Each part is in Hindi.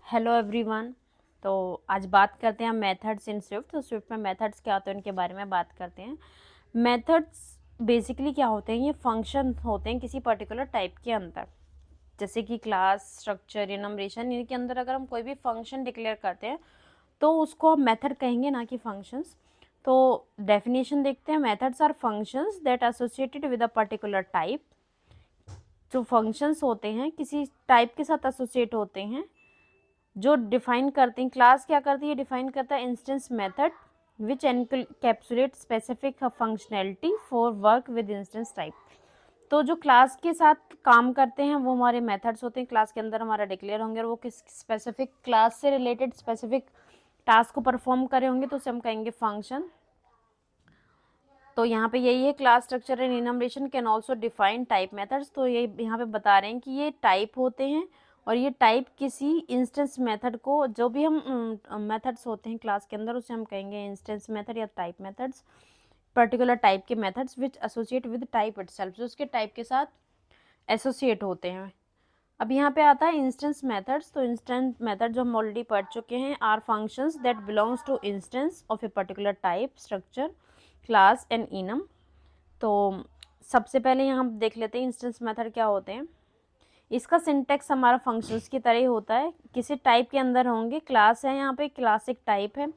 Hello everyone. तो आज बात करते हैं मेथड्स इन स्विफ्ट। तो स्विफ्ट में मेथड्स क्या होते हैं उनके बारे में बात करते हैं। मेथड्स बेसिकली क्या होते हैं, ये फंक्शन होते हैं किसी पर्टिकुलर टाइप के अंदर, जैसे कि क्लास, स्ट्रक्चर, इनमरेशन। इनके अंदर अगर हम कोई भी फंक्शन डिक्लेयर करते हैं तो उसको हम मेथड कहेंगे, ना कि फंक्शंस। तो डेफिनेशन देखते हैं। Methods are functions that associated with a particular type. जो फंक्शंस होते हैं किसी टाइप के साथ एसोसिएट होते हैं, जो डिफाइन करते हैं। क्लास क्या करती है, डिफाइन करता है instance method which encapsulate specific functionality for work with instance type. तो जो क्लास के साथ काम करते हैं वो हमारे मेथड्स होते हैं, क्लास के अंदर हमारा डिक्लेयर होंगे, और वो किस स्पेसिफिक क्लास से रिलेटेड स्पेसिफिक टास्क को परफॉर्म करे होंगे, तो उसे हम कहेंगे फंक्शन। तो यहाँ पे यही है, class, structure and enumeration can also define type methods. तो ये यहाँ पे बता रहे हैं कि ये टाइप होते हैं, और ये टाइप किसी इंस्टेंस मेथड को, जो भी हम मेथड्स होते हैं क्लास के अंदर, उसे हम कहेंगे इंस्टेंस मेथड या टाइप मेथड्स। पर्टिकुलर टाइप के methods which associate with type itself, जो उसके टाइप के साथ एसोसिएट होते हैं। अब यहाँ पे आता है इंस्टेंस मेथड्स। तो इंस्टेंस मेथड जो हम ऑलरेडी पढ़ चुके हैं, are functions that belongs to instance of a particular type, structure, class and enum. तो सबसे पहले यहाँ हम देख लेते हैं इंस्टेंस मेथड क्या होते हैं। इसका सिंटेक्स हमारा फंक्शंस की तरह ही होता है, किसी टाइप के अंदर होंगे। क्लास है, यहाँ पे क्लास एक टाइप है।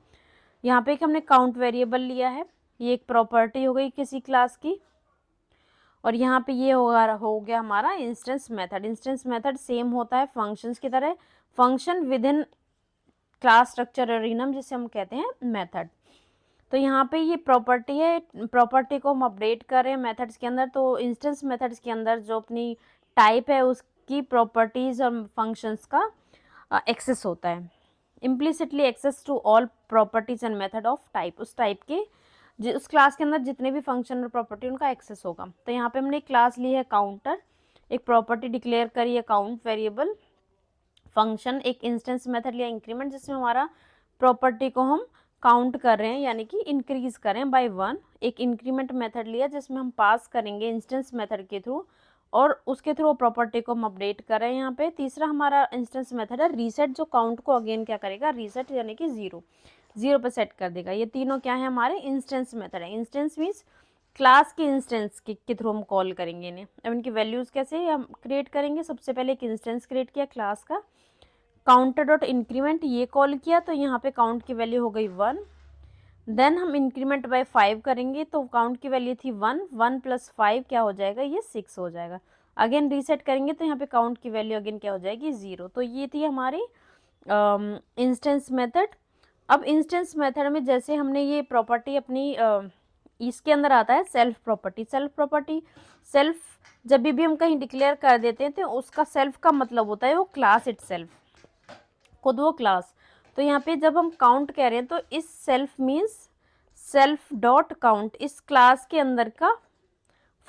यहाँ पे एक हमने काउंट वेरिएबल लिया है, ये एक प्रॉपर्टी हो गई किसी क्लास की। और यहाँ पे ये हो गया हमारा instance method. Instance method same होता है फंक्शंस की तरह, function with in class, structure और इनम, जिसे हम कहते हैं मेथड। तो यहाँ पे ये प्रॉपर्टी है, प्रॉपर्टी को हम अपडेट कर रहे हैं मेथड्स के अंदर। तो इंस्टेंस मेथड्स के अंदर जो अपनी टाइप है उसकी प्रॉपर्टीज और फंक्शंस का एक्सेस होता है। Implicitly access to all properties and method of type, उस टाइप के उस क्लास के अंदर जितने भी फंक्शन और प्रॉपर्टी उनका एक्सेस होगा। तो यहाँ पे हमने एक क्लास ली है काउंटर, एक प्रॉपर्टी डिक्लेयर करी है काउंट वेरिएबल, फंक्शन एक इंस्टेंस मेथड लिया इंक्रीमेंट, जिसमें हमारा प्रॉपर्टी को हम काउंट कर रहे हैं, यानी कि इंक्रीज करें बाय 1। एक इंक्रीमेंट मेथड लिया जिसमें हम पास करेंगे इंस्टेंस मेथड के थ्रू, और उसके थ्रू प्रॉपर्टी को हम अपडेट कर रहे हैं। यहाँ पे तीसरा हमारा इंस्टेंस मेथड है रीसेट, जो काउंट को अगेन क्या करेगा, रीसेट, यानी कि जीरो पे सेट कर देगा। ये तीनों क्या है, हमारे इंस्टेंस मेथड है। इंस्टेंस मीन्स क्लास के इंस्टेंस के थ्रू हम कॉल करेंगे इन्हें। अब इनकी वैल्यूज कैसे हम क्रिएट करेंगे, सबसे पहले एक इंस्टेंस क्रिएट किया क्लास का, काउंटर डॉट इंक्रीमेंट ये कॉल किया, तो यहाँ पे काउंट की वैल्यू हो गई 1। देन हम इंक्रीमेंट बाय 5 करेंगे, तो काउंट की वैल्यू थी 1, 1 + 5 क्या हो जाएगा, ये 6 हो जाएगा। अगेन रीसेट करेंगे तो यहाँ पे काउंट की वैल्यू अगेन क्या हो जाएगी, 0। तो ये थी हमारी इंस्टेंस मेथड। अब इंस्टेंस मेथड में जैसे हमने ये प्रॉपर्टी अपनी इसके अंदर आता है सेल्फ प्रॉपर्टी। सेल्फ जब भी हम कहीं डिक्लेयर कर देते हैं तो उसका सेल्फ का मतलब होता है वो क्लास इटसेल्फ, खुद वो क्लास। तो यहाँ पे जब हम काउंट कह रहे हैं तो इस self means self dot count, इस क्लास के अंदर का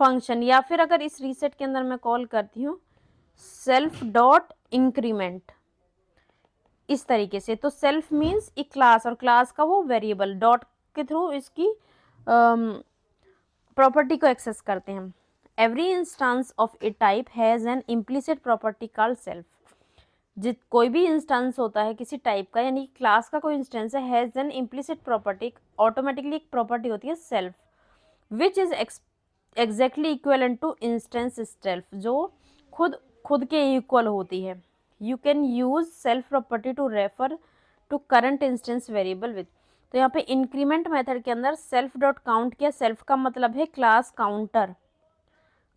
फंक्शन, या फिर अगर इस रीसेट के अंदर मैं कॉल करती हूँ सेल्फ डॉट इंक्रीमेंट, इस तरीके से। तो सेल्फ मीन्स एक क्लास, और क्लास का वो वेरिएबल, डॉट के थ्रू इसकी प्रॉपर्टी को एक्सेस करते हैं। Every instance of A type has an implicit property called self. कोई भी इंस्टेंस होता है किसी टाइप का, यानी क्लास का कोई इंस्टेंस है, has an implicit property, automatically एक प्रॉपर्टी होती है self, which is exactly equivalent to instance self, जो खुद के इक्वल होती है। You can use self property to refer to current instance variable with. तो यहाँ पे इंक्रीमेंट मेथड के अंदर सेल्फ डॉट काउंट किया, सेल्फ का मतलब है क्लास काउंटर,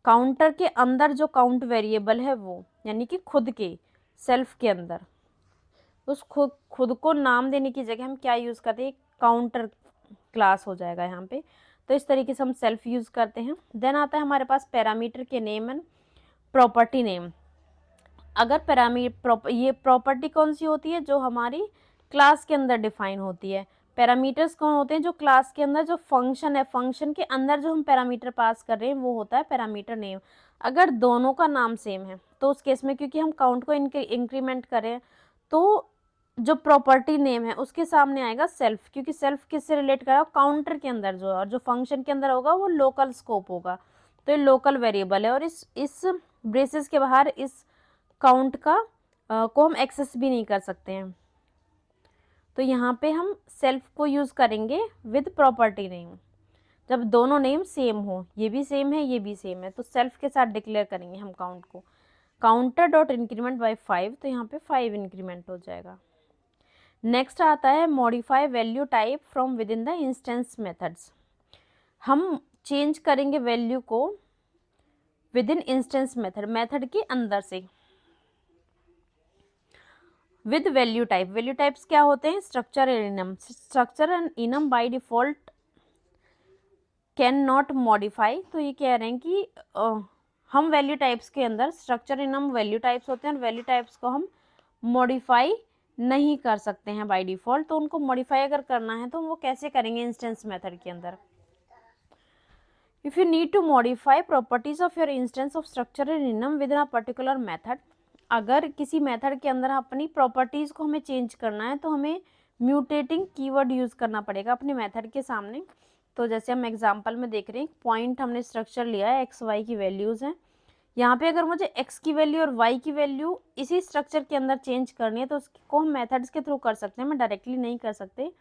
काउंटर के अंदर जो काउंट वेरिएबल है वो, यानी कि खुद के सेल्फ के अंदर उस खुद को नाम देने की जगह हम क्या यूज़ करते हैं, काउंटर क्लास हो जाएगा यहाँ पे। तो इस तरीके से हम सेल्फ यूज़ करते हैं। देन आता है हमारे पास पैरामीटर के नेम एंड प्रॉपर्टी नेम। अगर ये प्रॉपर्टी कौन सी होती है, जो हमारी क्लास के अंदर डिफाइन होती है। पैरामीटर्स कौन होते हैं, जो क्लास के अंदर जो फंक्शन है, फंक्शन के अंदर जो हम पैरामीटर पास कर रहे हैं वो होता है पैरामीटर नेम। अगर दोनों का नाम सेम है तो उस केस में, क्योंकि हम काउंट को इंक्रीमेंट करें, तो जो प्रॉपर्टी नेम है उसके सामने आएगा सेल्फ, क्योंकि सेल्फ किससे रिलेट करा, काउंटर के अंदर जो है, और जो फंक्शन के अंदर होगा वो लोकल स्कोप होगा। तो ये लोकल वेरिएबल है, और इस ब्रेसेस के बाहर इस काउंट का को हम एक्सेस भी नहीं कर सकते हैं। तो यहाँ पे हम सेल्फ को यूज़ करेंगे विद प्रॉपर्टी नेम। जब दोनों नेम सेम हो, ये भी सेम है ये भी सेम है, तो सेल्फ के साथ डिक्लेयर करेंगे हम काउंट को। काउंटर डॉट इंक्रीमेंट बाई 5, तो यहाँ पे 5 इंक्रीमेंट हो जाएगा। नेक्स्ट आता है modify value type from with in the instance methods. हम चेंज करेंगे वैल्यू को with in instance method, method के अंदर से, with value type. Value types क्या होते हैं? Structure and enum. Structure and enum by default can not modify. तो ये कह रहे हैं कि हम वैल्यू टाइप्स के अंदर, स्ट्रक्चर इनम वैल्यू टाइप्स होते हैं, और वैल्यू टाइप्स को हम मॉडिफाई नहीं कर सकते हैं बाय डिफॉल्ट। तो उनको मॉडिफाई अगर करना है तो वो कैसे करेंगे? इंस्टेंस मेथड के अंदर। If you need to modify properties of your instance of structure and enum within a particular method, अगर किसी मेथड के अंदर अपनी प्रॉपर्टीज को हमें चेंज करना है तो हमें म्यूटेटिंग कीवर्ड यूज करना पड़ेगा अपने मेथड के सामने। तो जैसे हम एग्जांपल में देख रहे हैं, पॉइंट हमने स्ट्रक्चर लिया है, एक्स वाई की वैल्यूज हैं। यहाँ पे अगर मुझे x की वैल्यू और y की वैल्यू इसी स्ट्रक्चर के अंदर चेंज करनी है तो उसको हम मेथड्स के थ्रू कर सकते हैं, मैं डायरेक्टली नहीं कर सकते।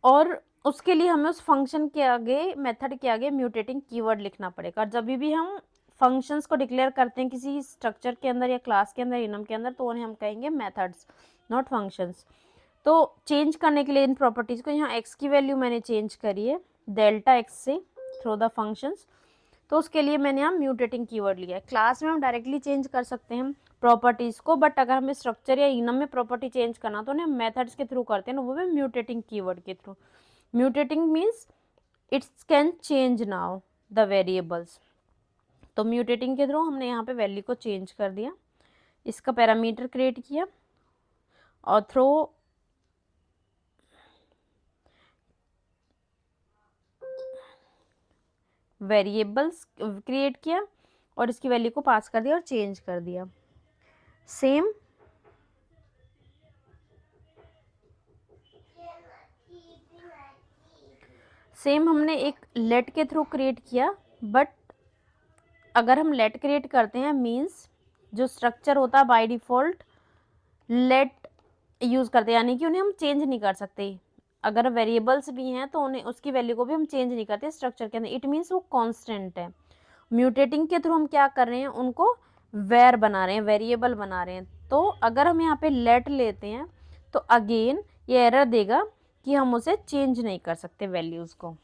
और उसके लिए हमें उस फंक्शन के आगे, मेथड के आगे म्यूटेटिंग कीवर्ड लिखना पड़ेगा। और जब भी हम फंक्शंस को डिक्लेयर करते हैं किसी स्ट्रक्चर के अंदर या क्लास के अंदर, इनम के अंदर, तो उन्हें हम कहेंगे मेथड्स, नॉट फंक्शंस। तो चेंज करने के लिए इन प्रॉपर्टीज़ को, यहाँ x की वैल्यू मैंने चेंज करी है डेल्टा x से थ्रू द फंक्शंस, तो उसके लिए मैंने यहाँ म्यूटेटिंग कीवर्ड लिया है। क्लास में हम डायरेक्टली चेंज कर सकते हैं प्रॉपर्टीज़ को, बट अगर हमें स्ट्रक्चर या इनम में प्रॉपर्टी चेंज करना तो उन्हें मेथड्स के थ्रू करते हैं ना, वो भी म्यूटेटिंग कीवर्ड के through. Mutating means it's can change now the variables. तो म्यूटेटिंग के थ्रू हमने यहाँ पे वैल्यू को चेंज कर दिया, इसका पैरामीटर क्रिएट किया, और थ्रो वेरिएबल्स क्रिएट किया और इसकी वैल्यू को पास कर दिया और चेंज कर दिया। सेम हमने एक लेट के थ्रू क्रिएट किया, बट अगर हम लेट क्रिएट करते हैं मीन्स जो स्ट्रक्चर होता है बाय डिफ़ॉल्ट लेट यूज़ करते हैं, यानी कि उन्हें हम चेंज नहीं कर सकते। अगर वेरिएबल्स भी हैं तो उन्हें, उसकी वैल्यू को भी हम चेंज नहीं करते स्ट्रक्चर के अंदर, इट मीन्स वो कांस्टेंट है। म्यूटेटिंग के थ्रू हम क्या कर रहे हैं? उनको वेर बना रहे हैं, वेरिएबल बना रहे हैं। तो अगर हम यहाँ पे लेट लेते हैं तो अगेन ये एरर देगा कि हम उसे चेंज नहीं कर सकते वैल्यूज़ को।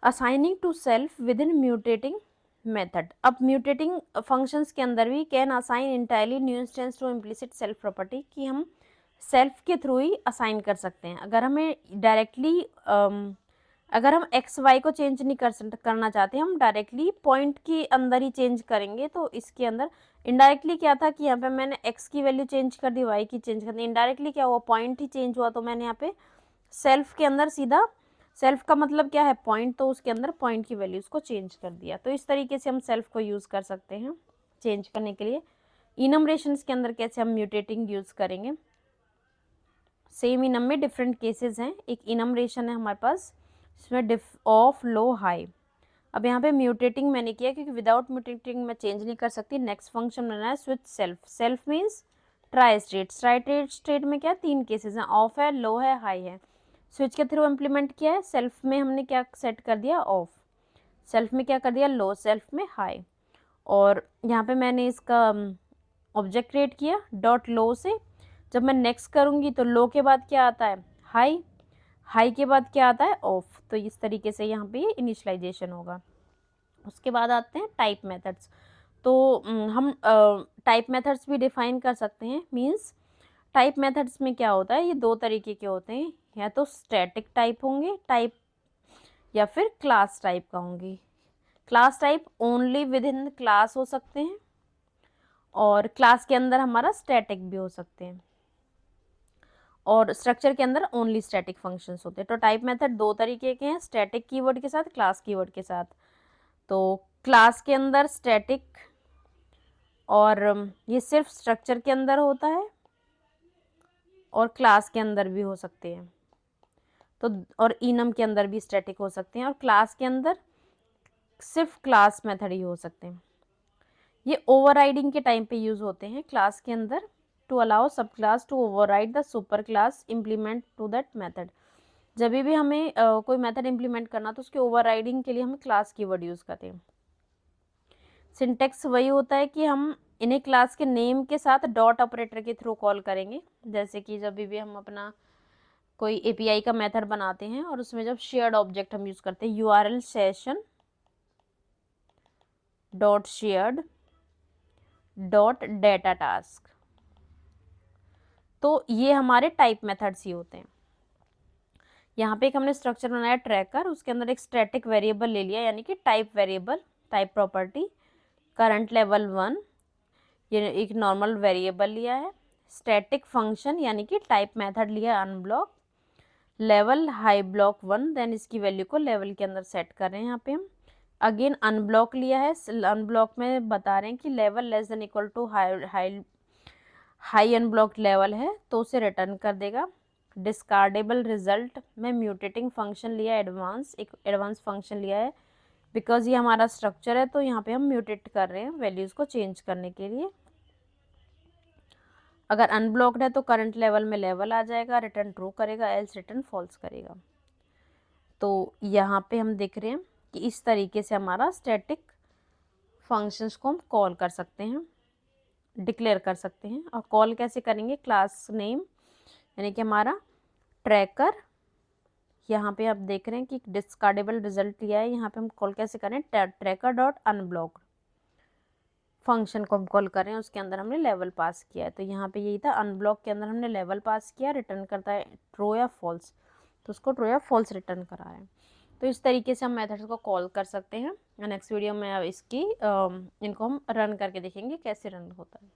Assigning to self within mutating method. अब म्यूटेटिंग फंक्शंस के अंदर भी can assign entirely new instance to implicit self property, कि हम सेल्फ के थ्रू ही असाइन कर सकते हैं। अगर हमें डायरेक्टली अगर हम एक्स वाई को चेंज नहीं करना चाहते, हम डायरेक्टली पॉइंट के अंदर ही चेंज करेंगे। तो इसके अंदर इनडायरेक्टली क्या था कि यहाँ पे मैंने एक्स की वैल्यू चेंज कर दी, वाई की चेंज कर दी, इनडायरेक्टली क्या हुआ? पॉइंट ही चेंज हुआ। तो मैंने यहाँ पे सेल्फ के अंदर सीधा, सेल्फ का मतलब क्या है? पॉइंट, तो उसके अंदर पॉइंट की वैल्यूज़ को चेंज कर दिया। तो इस तरीके से हम सेल्फ को यूज़ कर सकते हैं चेंज करने के लिए। इनमरेशंस के अंदर कैसे हम म्यूटेटिंग यूज़ करेंगे? सेम इनम में डिफरेंट केसेस हैं। एक इनमरेशन है हमारे पास, इसमें ऑफ लो हाई। अब यहाँ पे म्यूटेटिंग मैंने किया क्योंकि विदाउट म्यूटेटिंग मैं चेंज नहीं कर सकती। नेक्स्ट फंक्शन बनाना है switch self. Self means tri state. Tri state में क्या? 3 केसेस हैं, ऑफ है, लो है, हाई है। स्विच के थ्रू इम्प्लीमेंट किया है। सेल्फ में हमने क्या सेट कर दिया? ऑफ। सेल्फ में क्या कर दिया? लो। सेल्फ में हाई। और यहाँ पे मैंने इसका ऑब्जेक्ट क्रिएट किया डॉट लो से। जब मैं नेक्स्ट करूँगी तो लो के बाद क्या आता है? हाई। हाई के बाद क्या आता है? ऑफ। तो इस तरीके से यहाँ पे इनिशियलाइजेशन होगा। उसके बाद आते हैं टाइप मेथड्स। तो हम टाइप मेथड्स भी डिफाइन कर सकते हैं। मींस टाइप मेथड्स में क्या होता है? ये 2 तरीके के होते हैं, या तो स्टैटिक टाइप होंगे टाइप, या फिर क्लास टाइप का होंगे। Class type only with in class हो सकते हैं, और क्लास के अंदर हमारा स्टैटिक भी हो सकते हैं, और स्ट्रक्चर के अंदर ओनली स्टैटिक फंक्शंस होते हैं। तो टाइप मेथड 2 तरीके के हैं, स्टैटिक कीवर्ड के साथ, क्लास कीवर्ड के साथ। तो क्लास के अंदर स्टैटिक, और ये सिर्फ स्ट्रक्चर के अंदर होता है, और क्लास के अंदर भी हो सकते हैं। तो और इनम के अंदर भी स्टैटिक हो सकते हैं, और क्लास के अंदर सिर्फ क्लास मेथड ही हो सकते हैं। ये ओवरराइडिंग के टाइम पे यूज होते हैं क्लास के अंदर, to allow subclass to override the superclass implement to that method. जब भी हमें कोई मेथड इम्प्लीमेंट करना तो उसके ओवरराइडिंग के लिए हम क्लास कीवर्ड यूज करते हैं। सिंटेक्स वही होता है कि हम इन्हें क्लास के नेम के साथ डॉट ऑपरेटर के थ्रू कॉल करेंगे। जैसे कि जब भी हम अपना कोई एपीआई का मेथड बनाते हैं और उसमें जब शेयर्ड ऑब्जेक्ट हम यूज करते हैं, URL session dot shared dot data task, तो ये हमारे टाइप मेथड्स ही होते हैं। यहाँ पे एक हमने स्ट्रक्चर बनाया ट्रैकर, उसके अंदर एक स्टैटिक वेरिएबल ले लिया, यानी कि type variable, type property current level 1, ये एक नॉर्मल वेरिएबल लिया है। स्टैटिक फंक्शन यानी कि टाइप मेथड लिया unblock, level high block 1, then इसकी वैल्यू को लेवल के अंदर सेट कर रहे हैं। यहाँ पे हम अगेन अनब्लॉक लिया है, अनब्लॉक में बता रहे हैं कि level less than equal to high unblocked level है तो उसे रिटर्न कर देगा। डिस्कार्डेबल रिजल्ट में म्यूटेटिंग फंक्शन लिया, एक एडवांस फंक्शन लिया है, बिकॉज ये हमारा स्ट्रक्चर है तो यहाँ पे हम म्यूटेट कर रहे हैं वैल्यूज को चेंज करने के लिए। अगर अनब्लॉक्ड है तो करंट लेवल में लेवल आ जाएगा, रिटर्न ट्रू करेगा, एल्स रिटर्न फॉल्स करेगा। तो यहाँ पे हम देख रहे हैं कि इस तरीके से हमारा स्टैटिक फंक्शंस को हम कॉल कर सकते हैं, डिक्लेयर कर सकते हैं। और कॉल कैसे करेंगे, क्लास नेम यानी कि हमारा ट्रैकर, यहाँ पे आप देख रहे हैं कि डिस्कार्डेबल रिजल्ट लिया है, यहाँ पे हम कॉल कैसे करें, ट्रैकर डॉट अनब्लॉक्ड फंक्शन को हम कॉल कर रहे हैं, उसके अंदर हमने लेवल पास किया है। तो यहाँ पे यही था, अनब्लॉक के अंदर हमने लेवल पास किया, रिटर्न करता है ट्रू या फॉल्स, तो उसको ट्रू या फॉल्स रिटर्न करा रहे हैं। तो इस तरीके से हम मेथड्स को कॉल कर सकते हैं। नेक्स्ट वीडियो में अब इनको हम रन करके देखेंगे कैसे रन होता है।